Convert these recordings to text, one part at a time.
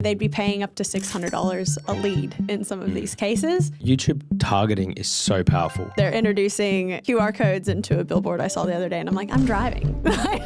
They'd be paying up to $600 a lead in some of these cases. YouTube targeting is so powerful. They're introducing QR codes into a billboard I saw the other day, and I'm like, I'm driving.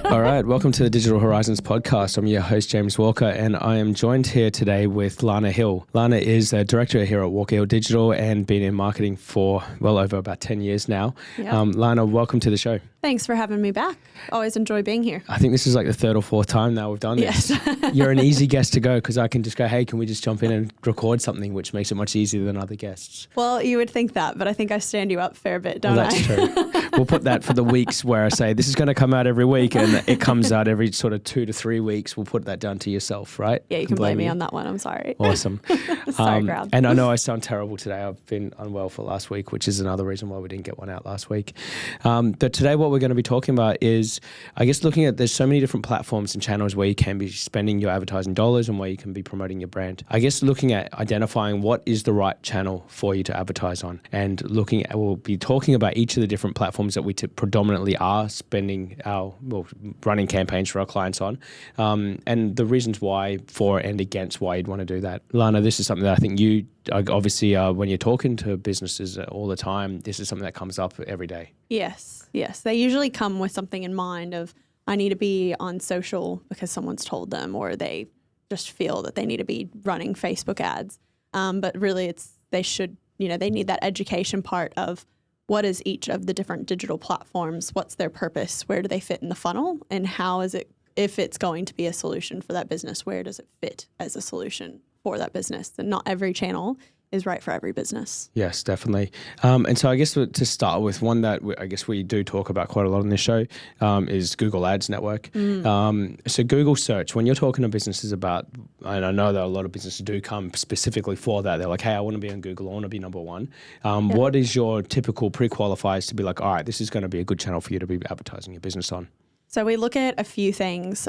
All right, welcome to the Digital Horizons podcast. I'm your host, James Walker, and I am joined here today with Lana Hill. Lana is a director here at Walker Hill Digital and been in marketing for well over about 10 years now. Yep. Lana, welcome to the show. Thanks for having me back. Always enjoy being here. I think this is like the third or fourth time now we've done this. Yes. You're an easy guest to go because I can just go, hey, can we just jump in and record something, which makes it much easier than other guests. Well, you would think that, but I think I stand you up a fair bit, don't I? That's true. We'll put that for the weeks where I say this is going to come out every week and it comes out every sort of 2 to 3 weeks. We'll put that down to yourself, right? Yeah, you can blame me on that one. I'm sorry. Awesome. Sorry, crowd. And I know I sound terrible today. I've been unwell for last week, which is another reason why we didn't get one out last week. But today what we're going to be talking about is, I guess, looking at there's so many different platforms and channels where you can be spending your advertising dollars and where you can be promoting your brand. I guess looking at identifying what is the right channel for you to advertise on, and looking at, we'll be talking about each of the different platforms that we predominantly are spending running campaigns for our clients on, and the reasons why, for and against why you'd want to do that. Lana, this is something that I think you obviously when you're talking to businesses all the time, this is something that comes up every day. Yes. They usually come with something in mind of, I need to be on social because someone's told them, or they just feel that they need to be running Facebook ads. But really they need that education part of what is each of the different digital platforms, what's their purpose, where do they fit in the funnel, and how is it, if it's going to be a solution for that business, where does it fit as a solution for that business? And not every channel is right for every business. Yes, definitely. And so I guess to start with, one that I guess we do talk about quite a lot on this show is Google Ads Network. So Google search, when you're talking to businesses about, and I know that a lot of businesses do come specifically for that. They're like, hey, I want to be on Google. I want to be number one. What is your typical pre-qualifiers to be like, all right, this is going to be a good channel for you to be advertising your business on? So we look at a few things.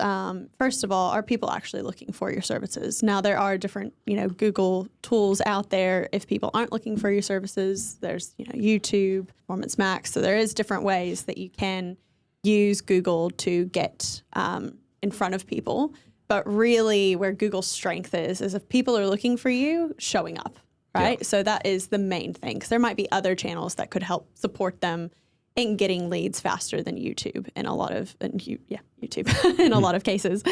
First of all, are people actually looking for your services? Now, there are different, Google tools out there. If people aren't looking for your services, there's, YouTube, Performance Max. So there is different ways that you can use Google to get in front of people. But really where Google's strength is if people are looking for you, showing up, right? Yeah. So that is the main thing, because there might be other channels that could help support them in getting leads faster than YouTube in a lot of, YouTube in a lot of cases.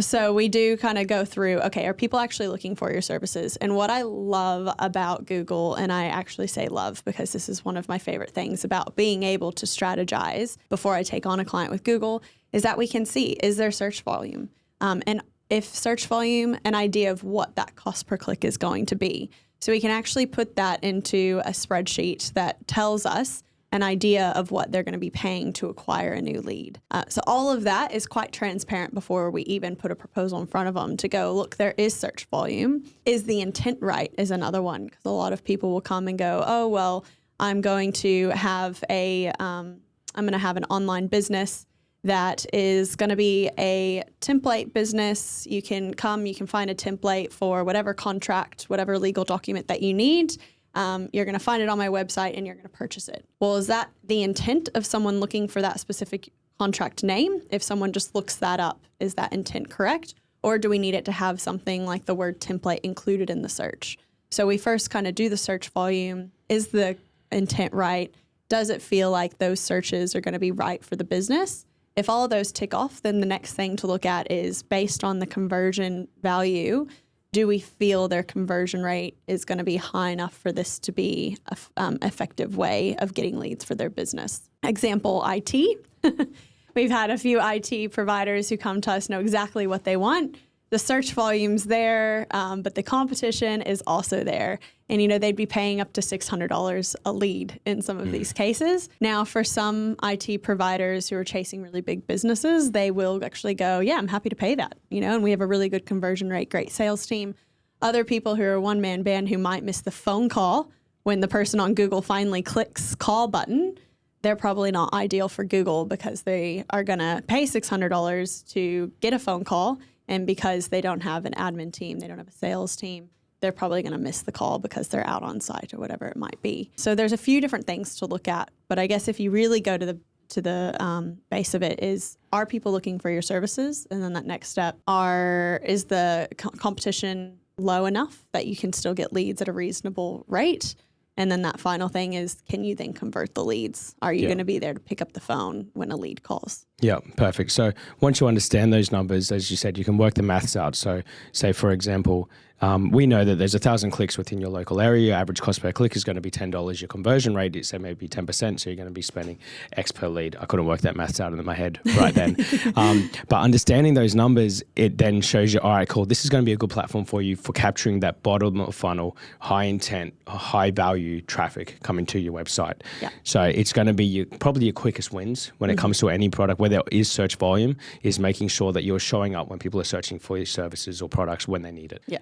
So we do kind of go through, okay, are people actually looking for your services? And what I love about Google, and I actually say love because this is one of my favorite things about being able to strategize before I take on a client with Google, is that we can see, is there search volume? And if search volume, an idea of what that cost per click is going to be. So we can actually put that into a spreadsheet that tells us an idea of what they're going to be paying to acquire a new lead. So all of that is quite transparent before we even put a proposal in front of them to go, look, there is search volume. Is the intent right is another one, because a lot of people will come and go, oh, well, I'm going to have an online business that is going to be a template business. You can find a template for whatever contract, whatever legal document that you need. You're going to find it on my website and you're going to purchase it. Well, is that the intent of someone looking for that specific contract name? If someone just looks that up, is that intent correct? Or do we need it to have something like the word template included in the search? So we first kind of do the search volume. Is the intent right? Does it feel like those searches are going to be right for the business? If all of those tick off, then the next thing to look at is, based on the conversion value, do we feel their conversion rate is going to be high enough for this to be an effective way of getting leads for their business? Example, IT. We've had a few IT providers who come to us, know exactly what they want. The search volume's there, but the competition is also there. And, they'd be paying up to $600 a lead in some of these cases. Now, for some IT providers who are chasing really big businesses, they will actually go, yeah, I'm happy to pay that, and we have a really good conversion rate, great sales team. Other people who are a one-man band who might miss the phone call when the person on Google finally clicks call button, they're probably not ideal for Google, because they are going to pay $600 to get a phone call. And because they don't have an admin team, they don't have a sales team, they're probably going to miss the call because they're out on site or whatever it might be. So there's a few different things to look at. But I guess if you really go to to the base of it is, are people looking for your services? And then that next step, is the competition low enough that you can still get leads at a reasonable rate? And then that final thing is, can you then convert the leads? Are you going to be there to pick up the phone when a lead calls? Yeah, perfect. So once you understand those numbers, as you said, you can work the maths out. So say, for example, we know that there's 1,000 clicks within your local area. Your average cost per click is going to be $10. Your conversion rate is, say, maybe 10%. So you're going to be spending X per lead. I couldn't work that maths out in my head right then. But understanding those numbers, it then shows you, all right, cool, this is going to be a good platform for you for capturing that bottom of funnel, high intent, high value traffic coming to your website. Yeah. So it's going to be probably your quickest wins when it comes to any product, where there is search volume, is making sure that you're showing up when people are searching for your services or products when they need it. Yeah.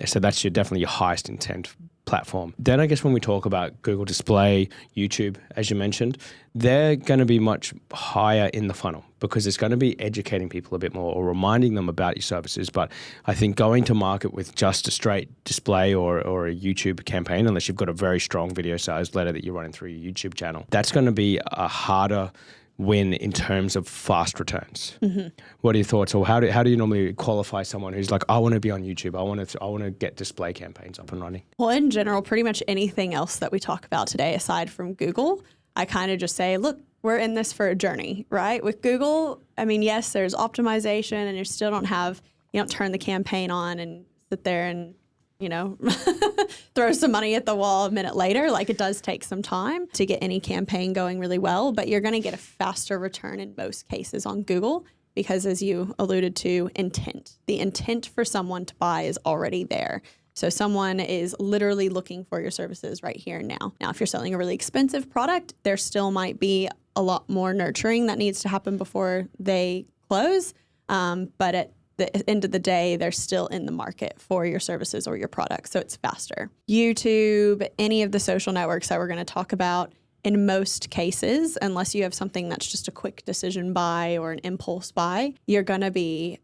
So that's definitely your highest intent platform. Then I guess when we talk about Google Display, YouTube, as you mentioned, they're going to be much higher in the funnel because it's going to be educating people a bit more or reminding them about your services. But I think going to market with just a straight display or a YouTube campaign, unless you've got a very strong video sales letter that you're running through your YouTube channel, that's going to be a harder win in terms of fast returns. What are your thoughts? Or how do you normally qualify someone who's like, I want to be on YouTube, I want to get display campaigns up and running? Well, in general, pretty much anything else that we talk about today, aside from Google, I kind of just say, look, we're in this for a journey, right? With Google, I mean, yes, there's optimization, and you still you don't turn the campaign on and sit there and throw some money at the wall a minute later. Like, it does take some time to get any campaign going really well, but you're going to get a faster return in most cases on Google because, as you alluded to, the intent for someone to buy is already there. So someone is literally looking for your services right here and now. Now, if you're selling a really expensive product, there still might be a lot more nurturing that needs to happen before they close. But at the end of the day, they're still in the market for your services or your products. So it's faster. YouTube, any of the social networks that we're going to talk about, in most cases, unless you have something that's just a quick decision buy or an impulse buy, you're going to be,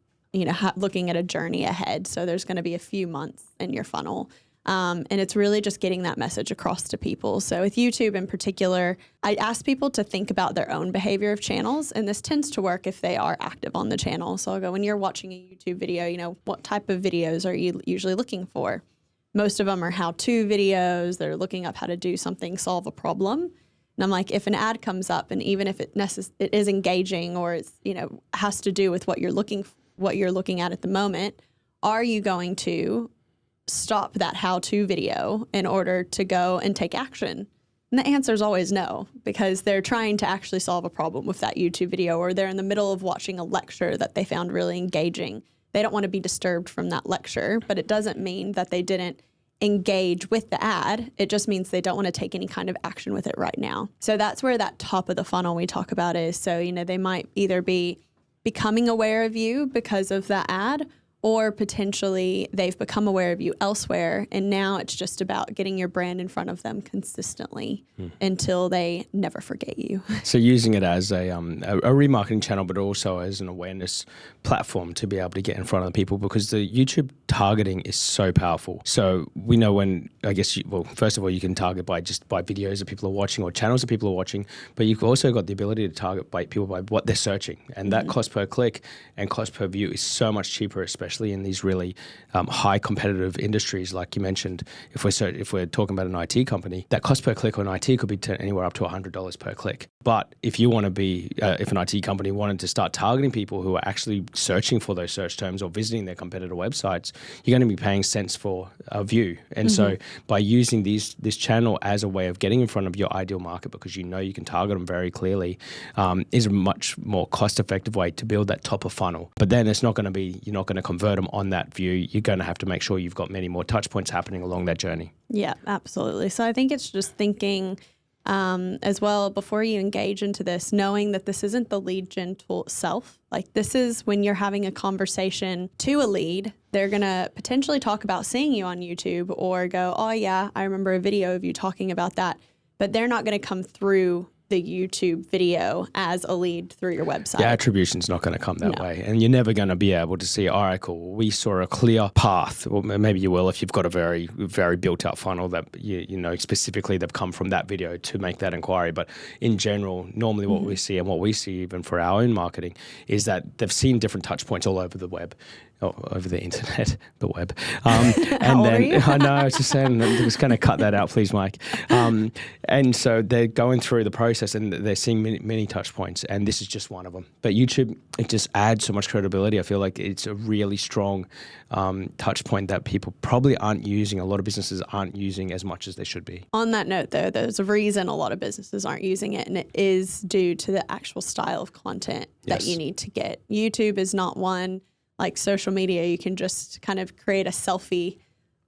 looking at a journey ahead. So there's going to be a few months in your funnel. And it's really just getting that message across to people. So with YouTube in particular, I ask people to think about their own behavior of channels. And this tends to work if they are active on the channel. So I'll go, when you're watching a YouTube video, what type of videos are you usually looking for? Most of them are how-to videos. They're looking up how to do something, solve a problem. And I'm like, if an ad comes up, and even if it is engaging or it's, has to do with what you're looking at the moment, are you going to stop that how-to video in order to go and take action? And the answer is always no, because they're trying to actually solve a problem with that YouTube video, or they're in the middle of watching a lecture that they found really engaging. They don't want to be disturbed from that lecture, but it doesn't mean that they didn't engage with the ad. It just means they don't want to take any kind of action with it right now. So that's where that top of the funnel we talk about is. So, they might either be becoming aware of you because of that ad, or potentially they've become aware of you elsewhere, and now it's just about getting your brand in front of them consistently until they never forget you. So using it as a remarketing channel, but also as an awareness platform to be able to get in front of the people, because the YouTube targeting is so powerful. So we know first of all, you can target by videos that people are watching or channels that people are watching, but you've also got the ability to target by people by what they're searching. And that cost per click and cost per view is so much cheaper, especially in these really high competitive industries. Like you mentioned, if we're talking about an IT company, that cost per click on IT could be anywhere up to $100 per click. But if you want to be, if an IT company wanted to start targeting people who are actually searching for those search terms or visiting their competitor websites, you're going to be paying cents for a view. And so by using this channel as a way of getting in front of your ideal market, because you can target them very clearly, is a much more cost-effective way to build that top of funnel. But then you're not going to convert them on that view. You're going to have to make sure you've got many more touch points happening along that journey. Yeah, absolutely. So I think it's just thinking as well, before you engage into this, knowing that this isn't the lead gen tool itself. Like, this is when you're having a conversation to a lead, they're going to potentially talk about seeing you on YouTube or go, oh yeah, I remember a video of you talking about that. But they're not going to come through the YouTube video as a lead through your website. Yeah, attribution's not going to come that way. And you're never going to be able to see, all right, cool, we saw a clear path. Or maybe you will if you've got a very, very built out funnel that, you know, specifically they've come from that video to make that inquiry. But in general, normally what we see and what we see even for our own marketing is that they've seen different touch points all over the web. Over the internet, the web. And then I know, I was just saying, I'm just going to cut that out, please, Mike. And so they're going through the process and they're seeing many touch points, and this is just one of them. But YouTube, it just adds so much credibility. I feel like it's a really strong touch point that people probably aren't using. A lot of businesses aren't using as much as they should be. On that note, though, there's a reason a lot of businesses aren't using it, and it is due to the actual style of content that you need to get. YouTube is not one. Like social media, you can just kind of create a selfie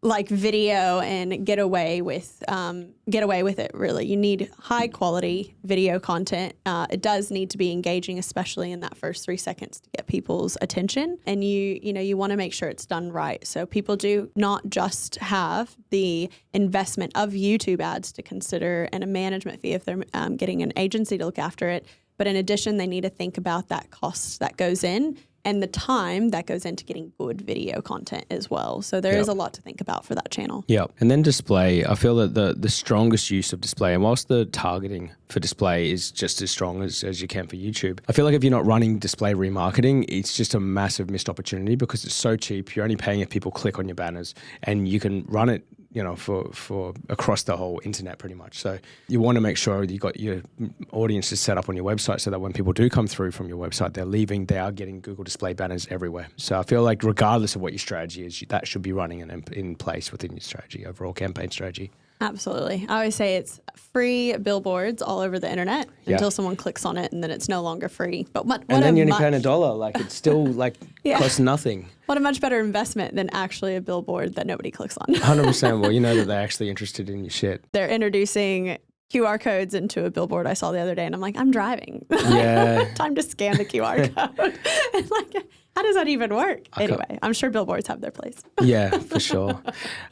like video and get away with it. Really, you need high quality video content. It does need to be engaging, especially in that first 3 seconds to get people's attention. And you want to make sure it's done right. So people do not just have the investment of YouTube ads to consider and a management fee if they're getting an agency to look after it. But in addition, they need to think about that cost that goes in and the time that goes into getting good video content as well. So there is a lot to think about for that channel. Yeah. And then display, I feel that the strongest use of display, and whilst the targeting for display is just as strong as you can for YouTube, I feel like if you're not running display remarketing, it's just a massive missed opportunity because it's so cheap. You're only paying if people click on your banners, and you can run it, you know, for across the whole internet pretty much. So you want to make sure you got your audiences set up on your website so that when people do come through from your website, they are getting Google display banners everywhere. So I feel like regardless of what your strategy is, that should be running in place within your strategy, overall campaign strategy. Absolutely. I always say it's free billboards all over the internet until someone clicks on it, and then it's no longer free. But then you're only paying $1. Like it's still like costs nothing. What a much better investment than actually a billboard that nobody clicks on. 100%. Well, you know that they're actually interested in your shit. They're introducing QR codes into a billboard I saw the other day, and I'm like, I'm driving. Yeah. Time to scan the QR code. And like, how does that even work? Anyway, I'm sure billboards have their place. Yeah, for sure.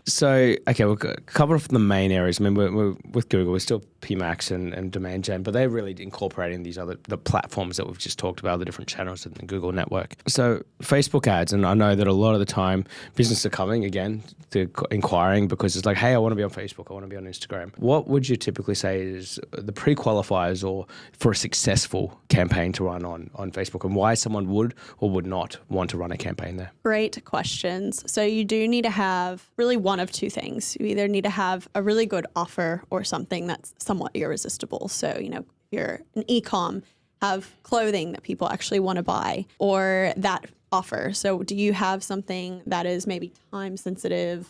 So, okay, we'll cover off the main areas. I mean, we're with Google, we're still PMax and demand gen, but they're really incorporating the platforms that we've just talked about, the different channels in the Google network. So Facebook ads, and I know that a lot of the time businesses are coming again to inquiring because it's like, hey, I want to be on Facebook, I want to be on Instagram. What would you typically say is the pre-qualifiers or for a successful campaign to run on Facebook, and why someone would or would not want to run a campaign there? Great questions. So you do need to have really one of two things. You either need to have a really good offer or something that's somewhat irresistible. So, you know, if you're an e-com, have clothing that people actually want to buy, or that offer. So do you have something that is maybe time sensitive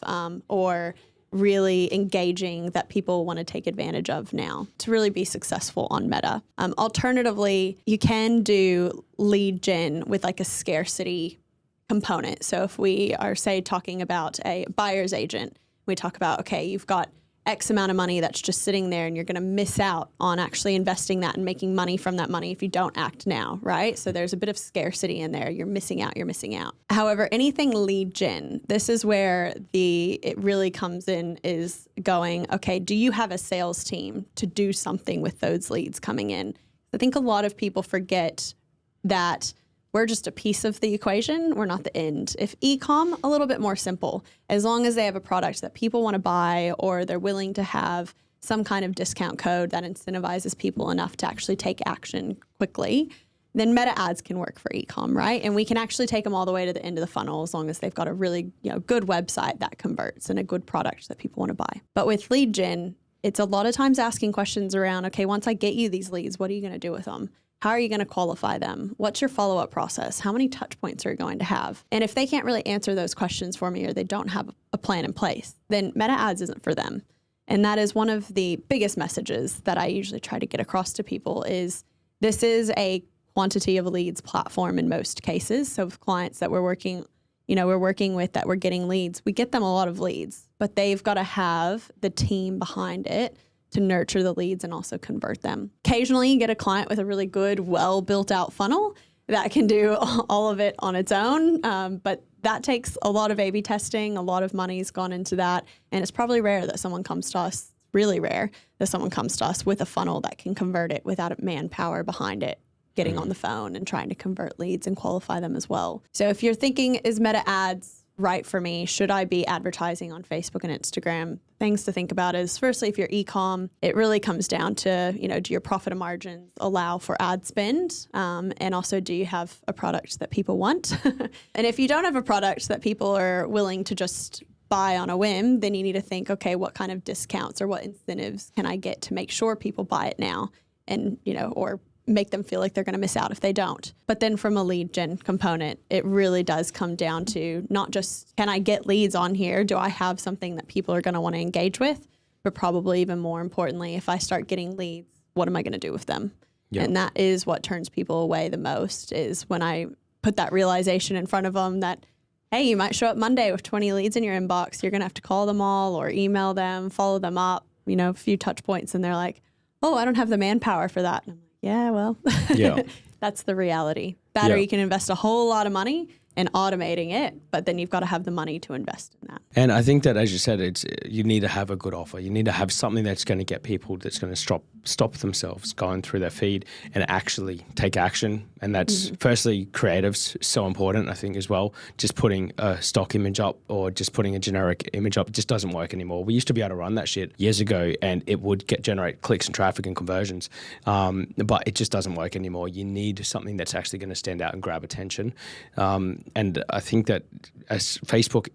or really engaging that people want to take advantage of now to really be successful on Meta? Alternatively, you can do lead gen with like a scarcity component. So if we are, say, talking about a buyer's agent, we talk about, okay, you've got X amount of money that's just sitting there, and you're going to miss out on actually investing that and making money from that money if you don't act now, right? So there's a bit of scarcity in there. You're missing out. However, anything lead gen, this is where it really comes in, is going, okay, do you have a sales team to do something with those leads coming in? I think a lot of people forget that we're just a piece of the equation. We're not the end. If e-com, a little bit more simple. As long as they have a product that people want to buy, or they're willing to have some kind of discount code that incentivizes people enough to actually take action quickly, then Meta ads can work for e-com, right? And we can actually take them all the way to the end of the funnel as long as they've got a really good website that converts and a good product that people want to buy. But with lead gen, it's a lot of times asking questions around, okay, once I get you these leads, what are you going to do with them? How are you going to qualify them? What's your follow-up process? How many touch points are you going to have? And if they can't really answer those questions for me, or they don't have a plan in place, then Meta ads isn't for them. And that is one of the biggest messages that I usually try to get across to people, is this is a quantity of leads platform in most cases. So with clients that we're working with, that we're getting leads, we get them a lot of leads, but they've got to have the team behind it to nurture the leads and also convert them. Occasionally you get a client with a really good, well built out funnel that can do all of it on its own. But that takes a lot of A/B testing. A lot of money's gone into that. And it's probably rare that someone comes to us really rare that someone comes to us with a funnel that can convert it without a manpower behind it, getting on the phone and trying to convert leads and qualify them as well. So if you're thinking, is Meta ads right for me? Should I be advertising on Facebook and Instagram? Things to think about is, firstly, if you're e-com, it really comes down to, do your profit margins allow for ad spend? And also, do you have a product that people want? And if you don't have a product that people are willing to just buy on a whim, then you need to think, okay, what kind of discounts or what incentives can I get to make sure people buy it now and, or make them feel like they're going to miss out if they don't. But then from a lead gen component, it really does come down to not just, can I get leads on here? Do I have something that people are going to want to engage with? But probably even more importantly, if I start getting leads, what am I going to do with them? Yep. And that is what turns people away the most, is when I put that realization in front of them that, hey, you might show up Monday with 20 leads in your inbox. You're going to have to call them all or email them, follow them up, a few touch points. And they're like, oh, I don't have the manpower for that. And I'm like, yeah, well, that's the reality. Better, you can invest a whole lot of money in automating it, but then you've got to have the money to invest in that. And I think that, as you said, you need to have a good offer. You need to have something that's going to get people, that's going to stop themselves going through their feed and actually take action. And that's firstly, creative's so important, I think, as well. Just putting a stock image up or just putting a generic image up, it just doesn't work anymore. We used to be able to run that shit years ago and it would generate clicks and traffic and conversions. But it just doesn't work anymore. You need something that's actually going to stand out and grab attention. And I think that as Facebook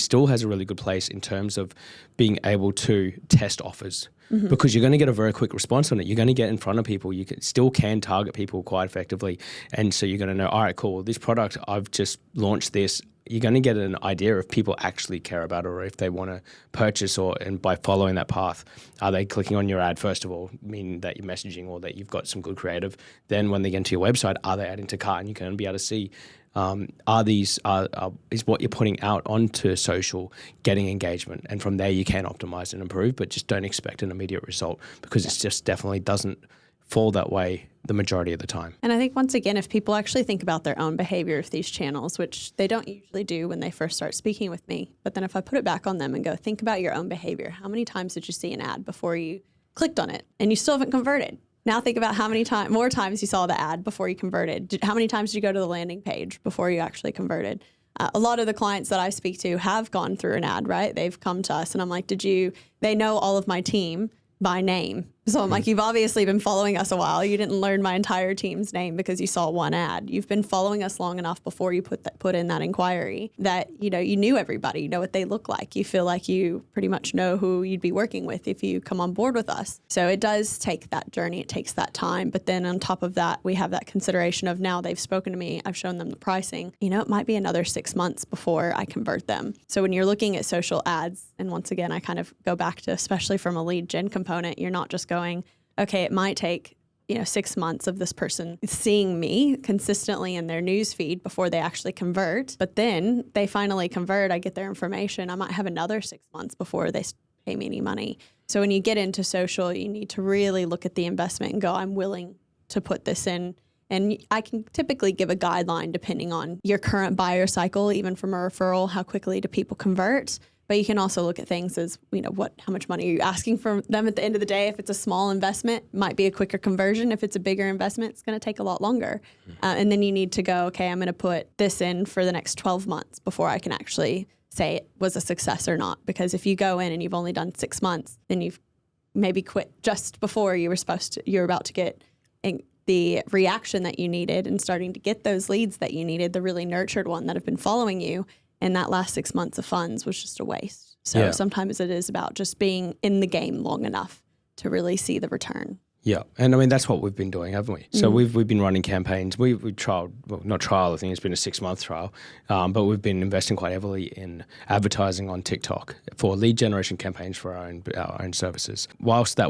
still has a really good place in terms of being able to test offers, because you're going to get a very quick response on it. You're going to get in front of people. You can target people quite effectively. And so you're going to know, all right, cool, this product, I've just launched this. You're going to get an idea if people actually care about it or if they want to purchase, and by following that path, are they clicking on your ad first of all, meaning that you're messaging or that you've got some good creative. Then when they get into your website, are they adding to cart? And you're going to be able to see, is what you're putting out onto social getting engagement? And from there you can optimize and improve, but just don't expect an immediate result, because it just definitely doesn't fall that way the majority of the time. And I think, once again, if people actually think about their own behavior of these channels, which they don't usually do when they first start speaking with me, but then if I put it back on them and go, think about your own behavior. How many times did you see an ad before you clicked on it and you still haven't converted? Now think about how many more times you saw the ad before you converted. How many times did you go to the landing page before you actually converted? A lot of the clients that I speak to have gone through an ad, right? They've come to us and I'm like, they know all of my team by name. So I'm like, you've obviously been following us a while. You didn't learn my entire team's name because you saw one ad. You've been following us long enough before you put in that inquiry that, you knew everybody, you know what they look like. You feel like you pretty much know who you'd be working with if you come on board with us. So it does take that journey. It takes that time. But then on top of that, we have that consideration of, now they've spoken to me. I've shown them the pricing. It might be another 6 months before I convert them. So when you're looking at social ads, and once again, I kind of go back to, especially from a lead gen component, you're not just going, okay, it might take 6 months of this person seeing me consistently in their news feed before they actually convert. But then they finally convert, I get their information. I might have another 6 months before they pay me any money. So when you get into social, you need to really look at the investment and go, I'm willing to put this in. And I can typically give a guideline depending on your current buyer cycle, even from a referral, how quickly do people convert. But you can also look at things as, how much money are you asking from them at the end of the day? If it's a small investment, it might be a quicker conversion. If it's a bigger investment, it's going to take a lot longer. And then you need to go, okay, I'm going to put this in for the next 12 months before I can actually say it was a success or not. Because if you go in and you've only done 6 months, then you've maybe quit just before you're about to get the reaction that you needed and starting to get those leads that you needed, the really nurtured one that have been following you. And that last 6 months of funds was just a waste. So sometimes it is about just being in the game long enough to really see the return. Yeah, and I mean, that's what we've been doing, haven't we? So we've been running campaigns. We trialed, well, not trial, I think it's been a 6-month trial, but we've been investing quite heavily in advertising on TikTok for lead generation campaigns for our own services. Whilst that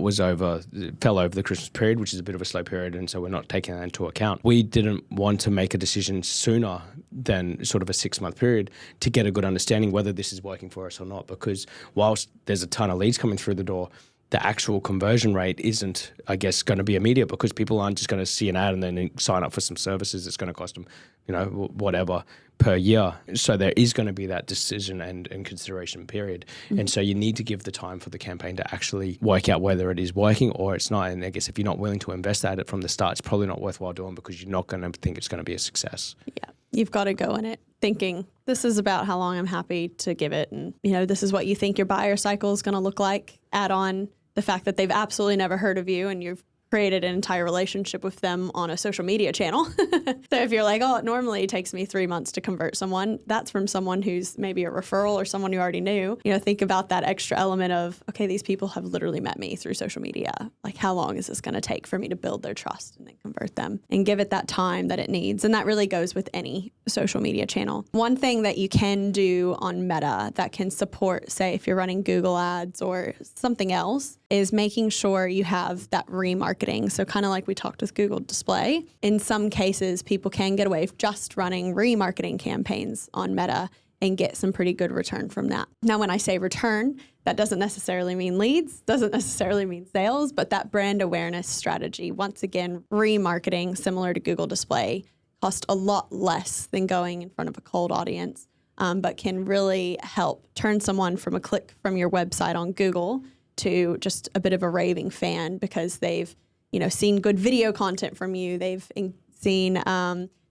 fell over the Christmas period, which is a bit of a slow period, and so we're not taking that into account, we didn't want to make a decision sooner than sort of a 6-month period to get a good understanding whether this is working for us or not, because whilst there's a ton of leads coming through the door, the actual conversion rate isn't, I guess, going to be immediate because people aren't just going to see an ad and then sign up for some services. It's going to cost them, whatever per year. So there is going to be that decision and consideration period. Mm-hmm. And so you need to give the time for the campaign to actually work out whether it is working or it's not. And I guess if you're not willing to invest at it from the start, it's probably not worthwhile doing because you're not going to think it's going to be a success. Yeah. You've got to go in it thinking this is about how long I'm happy to give it. And, this is what you think your buyer cycle is going to look like. Add on the fact that they've absolutely never heard of you and you've created an entire relationship with them on a social media channel. So if you're like, oh, it normally takes me 3 months to convert someone, that's from someone who's maybe a referral or someone you already knew. Think about that extra element of, okay, these people have literally met me through social media. Like, how long is this going to take for me to build their trust and then convert them and give it that time that it needs? And that really goes with any social media channel. One thing that you can do on Meta that can support, say, if you're running Google ads or something else, is making sure you have that remarketing. So kind of like we talked with Google Display, in some cases, people can get away with just running remarketing campaigns on Meta and get some pretty good return from that. Now, when I say return, that doesn't necessarily mean leads, doesn't necessarily mean sales, but that brand awareness strategy. Once again, remarketing, similar to Google Display, costs a lot less than going in front of a cold audience, but can really help turn someone from a click from your website on Google to just a bit of a raving fan because they've, seen good video content from you. They've seen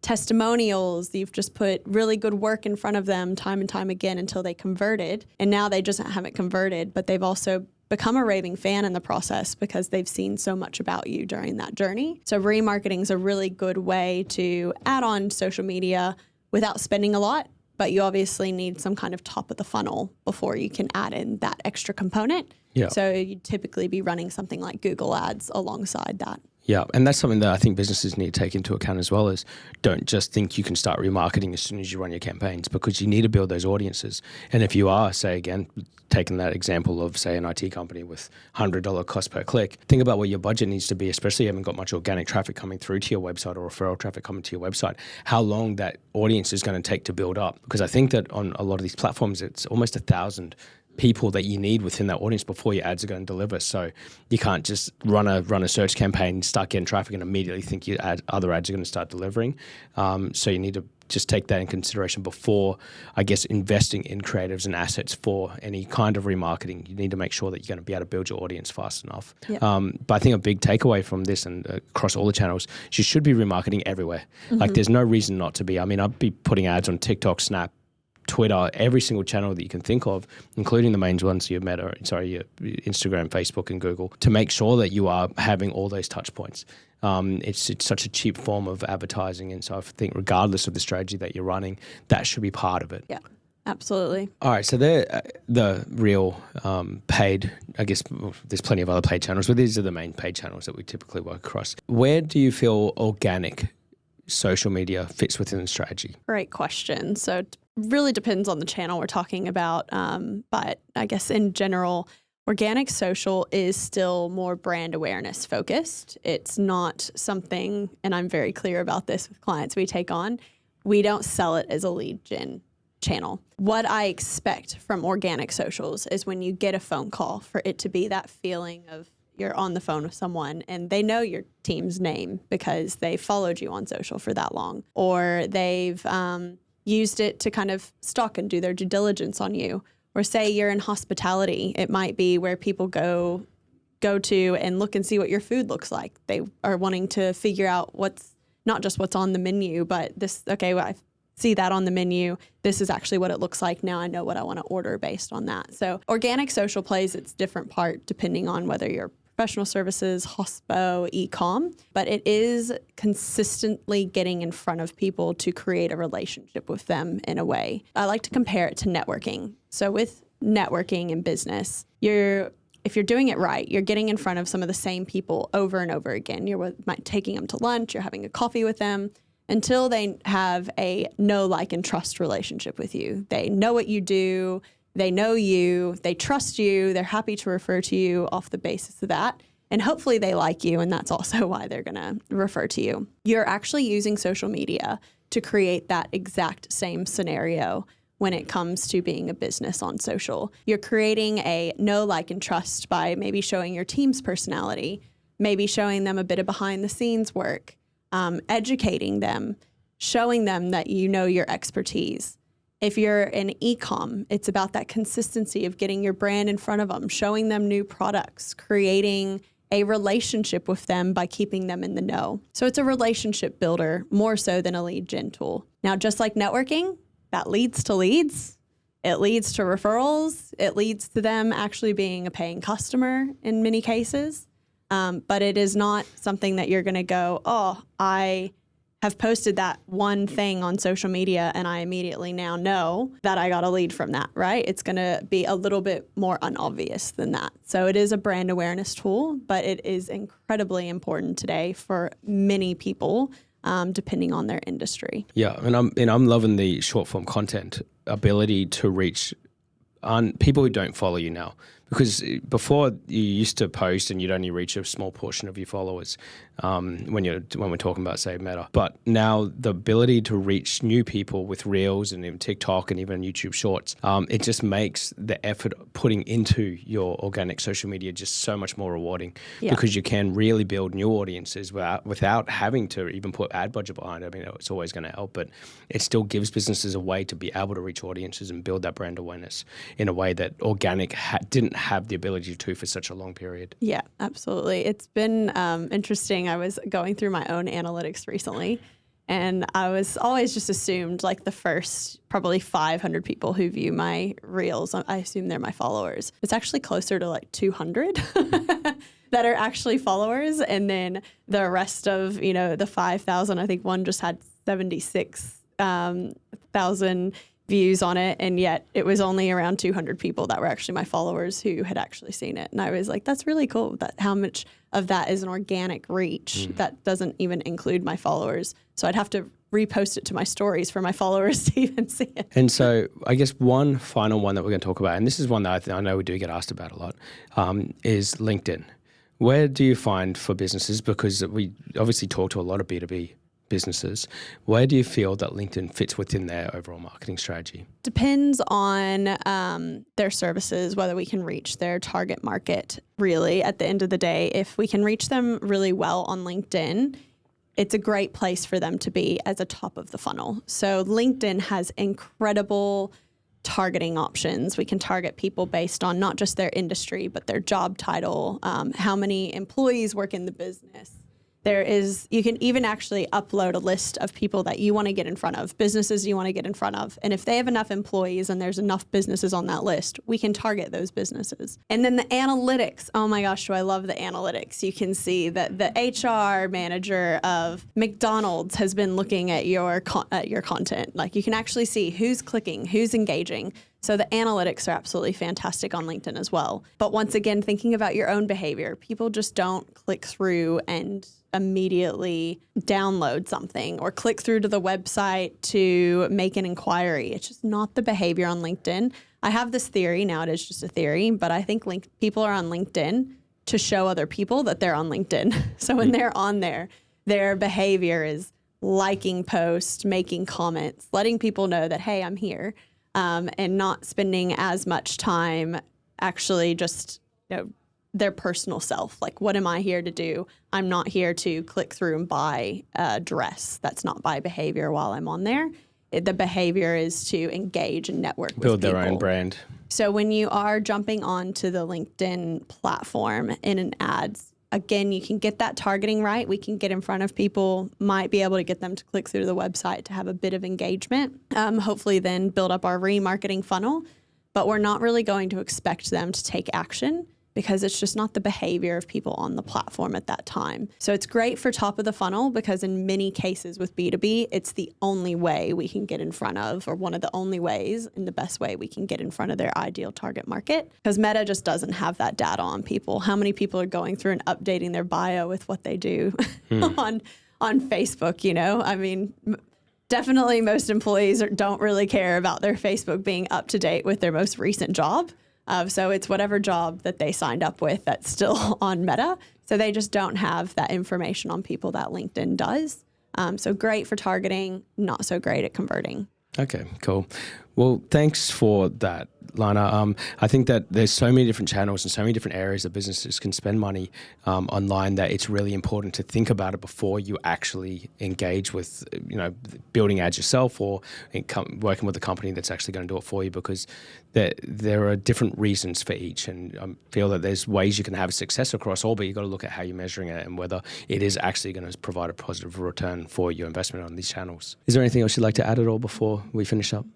testimonials. You've just put really good work in front of them time and time again until they converted. And now they just haven't converted, but they've also become a raving fan in the process because they've seen so much about you during that journey. So remarketing is a really good way to add on social media without spending a lot, but you obviously need some kind of top of the funnel before you can add in that extra component. Yeah. So you'd typically be running something like Google Ads alongside that. Yeah, and that's something that I think businesses need to take into account as well is don't just think you can start remarketing as soon as you run your campaigns because you need to build those audiences. And if you are, say again, taking that example of, say, an IT company with $100 cost per click, think about what your budget needs to be, especially if you haven't got much organic traffic coming through to your website or referral traffic coming to your website, how long that audience is going to take to build up. Because I think that on a lot of these platforms, it's almost 1,000 people that you need within that audience before your ads are going to deliver. So you can't just run a search campaign, start getting traffic and immediately think other ads are going to start delivering. So you need to just take that in consideration before, I guess, investing in creatives and assets for any kind of remarketing. You need to make sure that you're going to be able to build your audience fast enough. Yep. But I think a big takeaway from this and across all the channels, you should be remarketing everywhere. Mm-hmm. Like there's no reason not to be. I mean, I'd be putting ads on TikTok, Snap, Twitter, every single channel that you can think of, including the main ones, your Instagram, Facebook, and Google, to make sure that you are having all those touch points. It's such a cheap form of advertising, and so I think regardless of the strategy that you're running, that should be part of it. Yeah, absolutely. All right, so the real paid, I guess there's plenty of other paid channels, but these are the main paid channels that we typically work across. Where do you feel organic social media fits within the strategy? Great question. So it really depends on the channel we're talking about. But I guess in general, organic social is still more brand awareness focused. It's not something, and I'm very clear about this with clients we take on, we don't sell it as a lead gen channel. What I expect from organic socials is when you get a phone call for it to be that feeling of you're on the phone with someone and they know your team's name because they followed you on social for that long, or they've used it to kind of stalk and do their due diligence on you. Or say you're in hospitality, it might be where people go to and look and see what your food looks like. They are wanting to figure out what's not just what's on the menu, but this, okay, well, I see that on the menu. This is actually what it looks like. Now I know what I want to order based on that. So organic social plays its different part depending on whether you're professional services, hospo, e-com, but it is consistently getting in front of people to create a relationship with them in a way. I like to compare it to networking. So with networking in business, if you're doing it right, you're getting in front of some of the same people over and over again. You're taking them to lunch, you're having a coffee with them until they have a know, like, and trust relationship with you. They know what you do. They know you, they trust you, they're happy to refer to you off the basis of that. And hopefully they like you, and that's also why they're going to refer to you. You're actually using social media to create that exact same scenario when it comes to being a business on social. You're creating a know, like, and trust by maybe showing your team's personality, maybe showing them a bit of behind the scenes work, educating them, showing them that you know your expertise. If you're in e-com, it's about that consistency of getting your brand in front of them, showing them new products, creating a relationship with them by keeping them in the know. So it's a relationship builder more so than a lead gen tool. Now, just like networking, that leads to leads. It leads to referrals. It leads to them actually being a paying customer in many cases. But it is not something that you're going to go, oh, I have posted that one thing on social media and I immediately now know that I got a lead from that, right? It's going to be a little bit more unobvious than that. So it is a brand awareness tool, but it is incredibly important today for many people, depending on their industry. Yeah, and I'm loving the short form content ability to reach on people who don't follow you now. Because before you used to post and you'd only reach a small portion of your followers when we're talking about, say, Meta. But now the ability to reach new people with Reels and even TikTok and even YouTube Shorts, it just makes the effort putting into your organic social media just so much more rewarding because you can really build new audiences without having to even put ad budget behind it. I mean, it's always going to help, but it still gives businesses a way to be able to reach audiences and build that brand awareness in a way that organic didn't have the ability to for such a long period. Yeah, absolutely. It's been interesting. I was going through my own analytics recently, and I was always just assumed like the first probably 500 people who view my Reels, I assume they're my followers. It's actually closer to like 200 that are actually followers. And then the rest of, the 5,000, I think one just had 76,000 views on it, and yet it was only around 200 people that were actually my followers who had actually seen it. And I was like, that's really cool that how much of that is an organic reach that doesn't even include my followers. So I'd have to repost it to my stories for my followers to even see it. And so I guess one final one that we're going to talk about, and this is one that I know we do get asked about a lot, is LinkedIn. Where do you find for businesses, because we obviously talk to a lot of B2B businesses, where do you feel that LinkedIn fits within their overall marketing strategy? Depends on their services, whether we can reach their target market. Really, at the end of the day, if we can reach them really well on LinkedIn, it's a great place for them to be as a top of the funnel. So LinkedIn has incredible targeting options. We can target people based on not just their industry, but their job title, how many employees work in the business. You can even actually upload a list of people that you want to get in front of, businesses you want to get in front of. And if they have enough employees and there's enough businesses on that list, we can target those businesses. And then the analytics, oh my gosh, do I love the analytics. You can see that the HR manager of McDonald's has been looking at your content. Like you can actually see who's clicking, who's engaging. So the analytics are absolutely fantastic on LinkedIn as well. But once again, thinking about your own behavior, people just don't click through and immediately download something or click through to the website to make an inquiry. It's just not the behavior on LinkedIn. I have this theory, now it is just a theory, but I think people are on LinkedIn to show other people that they're on LinkedIn. So when they're on there, their behavior is liking posts, making comments, letting people know that, hey, I'm here. And not spending as much time actually just, their personal self. Like, what am I here to do? I'm not here to click through and buy a dress. That's not by behavior while I'm on there. The behavior is to engage and network with people. Build their own brand. So when you are jumping onto the LinkedIn platform in an ads, again, you can get that targeting right. We can get in front of people, might be able to get them to click through to the website to have a bit of engagement, hopefully then build up our remarketing funnel. But we're not really going to expect them to take action because it's just not the behavior of people on the platform at that time. So it's great for top of the funnel because in many cases with B2B, it's the only way we can get in front of, or one of the only ways and the best way we can get in front of their ideal target market, because Meta just doesn't have that data on people. How many people are going through and updating their bio with what they do on Facebook, I mean, definitely most employees don't really care about their Facebook being up to date with their most recent job. So it's whatever job that they signed up with that's still on Meta. So they just don't have that information on people that LinkedIn does. So great for targeting, not so great at converting. Okay, cool. Well, thanks for that, Lana. I think that there's so many different channels and so many different areas that businesses can spend money online that it's really important to think about it before you actually engage with, building ads yourself or working with a company that's actually going to do it for you, because there are different reasons for each. And I feel that there's ways you can have success across all, but you've got to look at how you're measuring it and whether it is actually going to provide a positive return for your investment on these channels. Is there anything else you'd like to add at all before we finish up?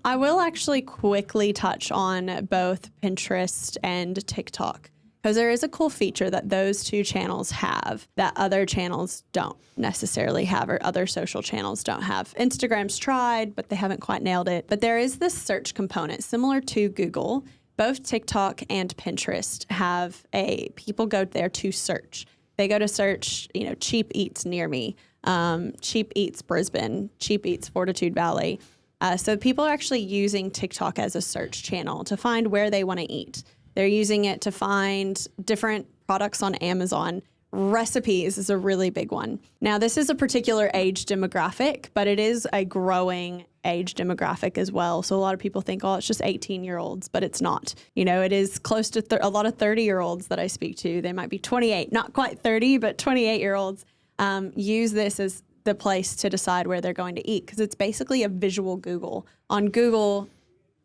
I will actually quickly touch on both Pinterest and TikTok, because there is a cool feature that those two channels have that other channels don't necessarily have, or other social channels don't have. Instagram's tried, but they haven't quite nailed it. But there is this search component similar to Google. Both TikTok and Pinterest have people go there to search. They go to search, cheap eats near me, cheap eats Brisbane, cheap eats Fortitude Valley. So people are actually using TikTok as a search channel to find where they want to eat. They're using it to find different products on Amazon. Recipes is a really big one. Now, this is a particular age demographic, but it is a growing age demographic as well. So a lot of people think, it's just 18-year-olds, but it's not. It is close to a lot of 30-year-olds that I speak to. They might be 28, not quite 30, but 28-year-olds use this as the place to decide where they're going to eat, because it's basically a visual Google. On Google,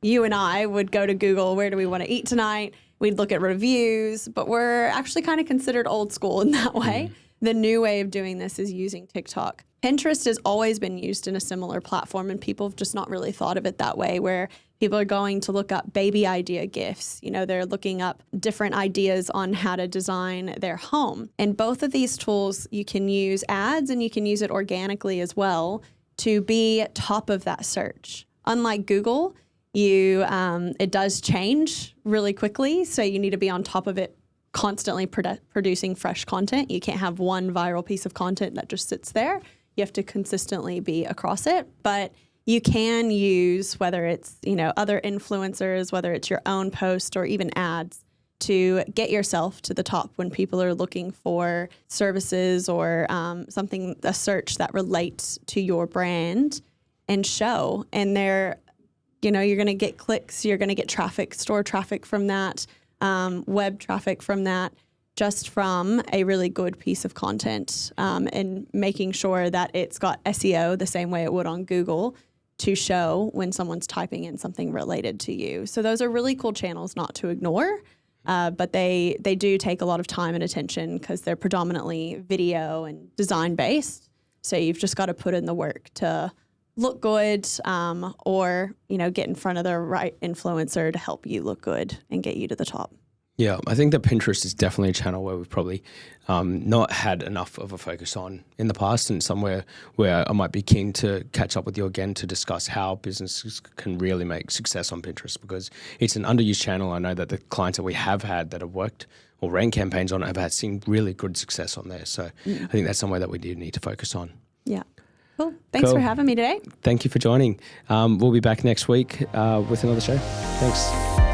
you and I would go to Google, where do we want to eat tonight? We'd look at reviews, but we're actually kind of considered old school in that way. The new way of doing this is using TikTok. Pinterest has always been used in a similar platform, and people have just not really thought of it that way, where people are going to look up baby idea gifts. They're looking up different ideas on how to design their home. And both of these tools, you can use ads and you can use it organically as well to be top of that search. Unlike Google, it does change really quickly, so you need to be on top of it, constantly producing fresh content. You can't have one viral piece of content that just sits there. You have to consistently be across it, but you can use, whether it's, other influencers, whether it's your own post or even ads, to get yourself to the top when people are looking for services or a search that relates to your brand and show. And you're going to get clicks, you're going to get traffic, store traffic from that, web traffic from that, just from a really good piece of content, and making sure that it's got SEO the same way it would on Google to show when someone's typing in something related to you. So those are really cool channels not to ignore, but they do take a lot of time and attention because they're predominantly video and design based. So you've just got to put in the work to look good, or get in front of the right influencer to help you look good and get you to the top. Yeah, I think that Pinterest is definitely a channel where we've probably not had enough of a focus on in the past, and somewhere where I might be keen to catch up with you again to discuss how businesses can really make success on Pinterest, because it's an underused channel. I know that the clients that we have had that have worked or ran campaigns on it have seen really good success on there. So I think that's somewhere that we do need to focus on. Yeah. Cool. Thanks for having me today. Thank you for joining. We'll be back next week with another show. Thanks.